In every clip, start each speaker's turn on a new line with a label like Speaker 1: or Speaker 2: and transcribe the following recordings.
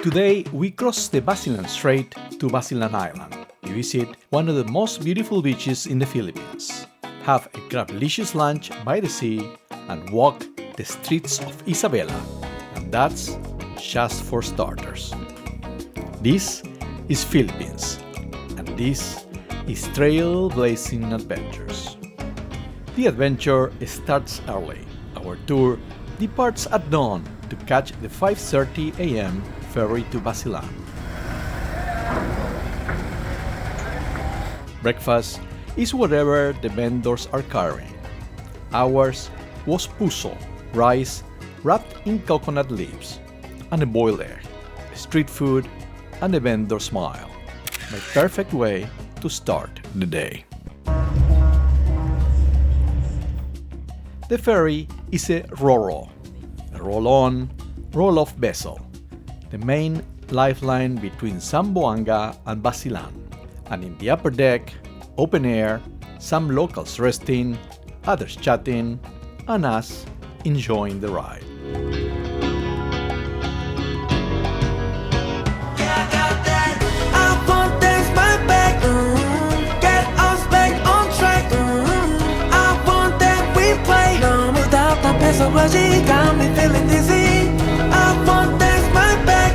Speaker 1: Today, we cross the Basilan Strait to Basilan Island. We visit one of the most beautiful beaches in the Philippines, have a crab-delicious lunch by the sea, and walk the streets of Isabela. And that's just for starters. This is Philippines, and this is Trailblazing Adventures. The adventure starts early. Our tour departs at dawn to catch the 5:30 a.m. ferry to Basilan. Breakfast is whatever the vendors are carrying. Ours was puso, rice wrapped in coconut leaves, and a boiled egg, street food, and a vendor smile. My perfect way to start the day. The ferry is a roro, a roll-on, roll-off vessel, the main lifeline between Zamboanga and Basilan, and in the upper deck, open air, some locals resting, others chatting, and us enjoying the ride.
Speaker 2: So got me feeling dizzy. I want that's my back.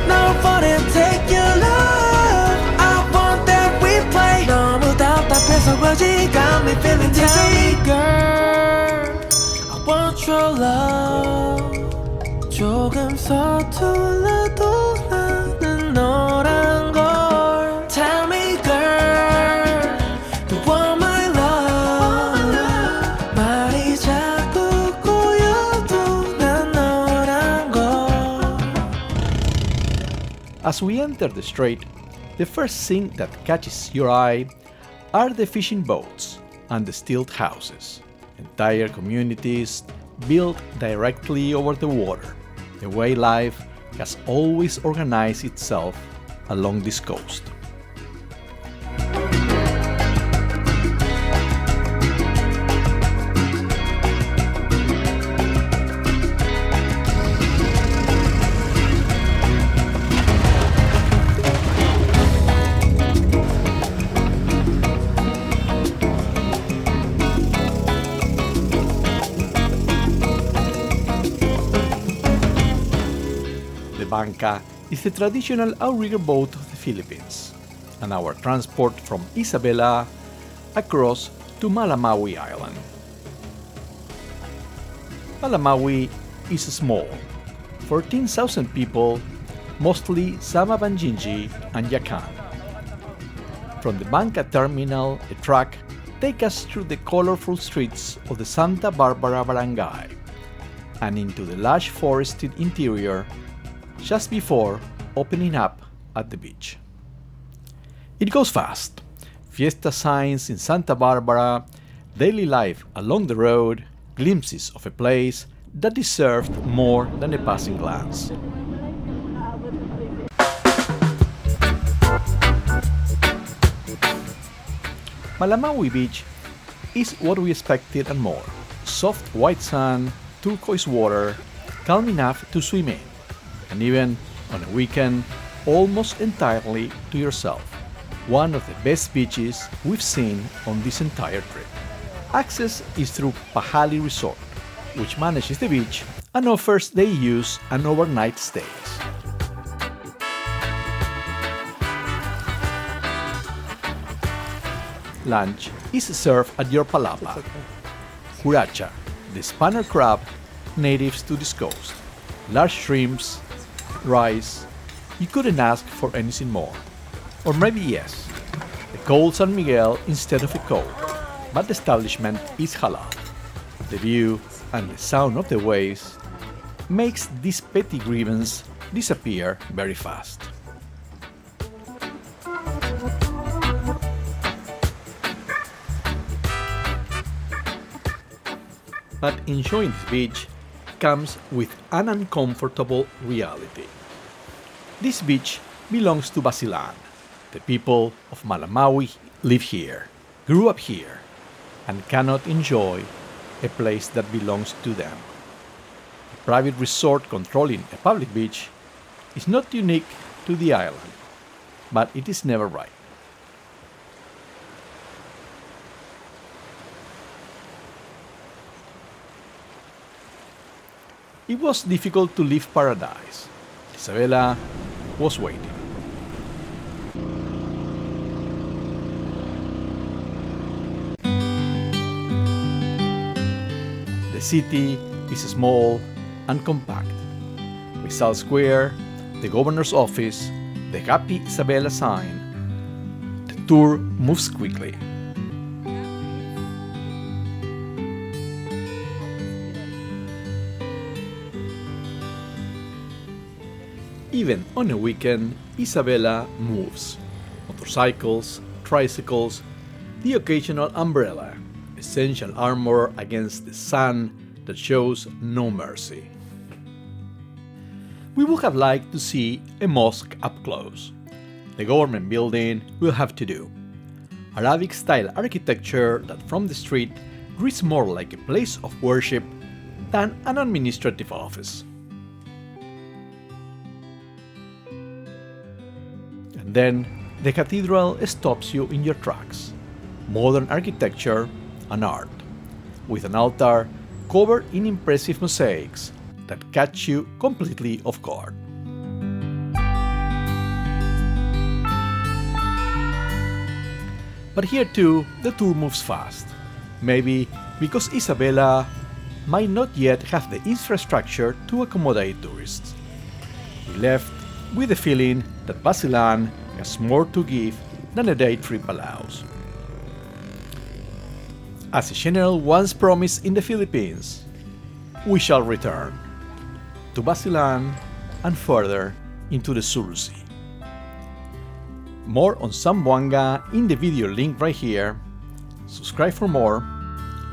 Speaker 2: No for them take your love. I want that we play. No without that peso got me feeling dizzy. Tell me, girl, I want your love. 조금 서툴러도 나는 너란 걸. Tell me, girl, you want my love. 말이 자꾸
Speaker 1: As we enter the strait, the first thing that catches your eye are the fishing boats and the stilt houses, entire communities built directly over the water, the way life has always organized itself along this coast. The bangka is the traditional outrigger boat of the Philippines, and our transport from Isabela across to Malamawi Island. Malamawi is small, 14,000 people, mostly Sama Banjinji and Yakan. From the bangka terminal, a truck takes us through the colorful streets of the Santa Barbara barangay and into the lush forested interior just before opening up at the beach. It goes fast. Fiesta signs in Santa Barbara, daily life along the road, glimpses of a place that deserved more than a passing glance. Malamawi Beach is what we expected and more. Soft white sand, turquoise water, calm enough to swim in, and even on a weekend, almost entirely to yourself. One of the best beaches we've seen on this entire trip. Access is through Pahali Resort, which manages the beach and offers day use and overnight stays. Lunch is served at your palapa. Curacha, the spanner crab natives to this coast. Large shrimps, rice. You couldn't ask for anything more. Or maybe yes, a cold San Miguel instead of a Coke, but the establishment is halal. The view and the sound of the waves makes this petty grievance disappear very fast. But enjoying this beach comes with an uncomfortable reality. This beach belongs to Basilan. The people of Malamawi live here, grew up here, and cannot enjoy a place that belongs to them. A private resort controlling a public beach is not unique to the island, but it is never right. It was difficult to leave paradise. Isabela was waiting. The city is small and compact. Rizal Square, the governor's office, the HAPIsabela sign. The tour moves quickly. Even on a weekend, Isabela moves. Motorcycles, tricycles, the occasional umbrella, essential armor against the sun that shows no mercy. We would have liked to see a mosque up close. The government building will have to do. Arabic-style architecture that from the street reads more like a place of worship than an administrative office. And then the cathedral stops you in your tracks. Modern architecture and art, with an altar covered in impressive mosaics that catch you completely off guard. But here too, the tour moves fast. Maybe because Isabela might not yet have the infrastructure to accommodate tourists. We left with the feeling that Basilan has more to give than a day trip allows. As a general once promised in the Philippines, we shall return to Basilan and further into the Sulu Sea. More on Zamboanga in the video link right here. Subscribe for more,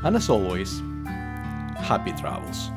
Speaker 1: and as always, happy travels.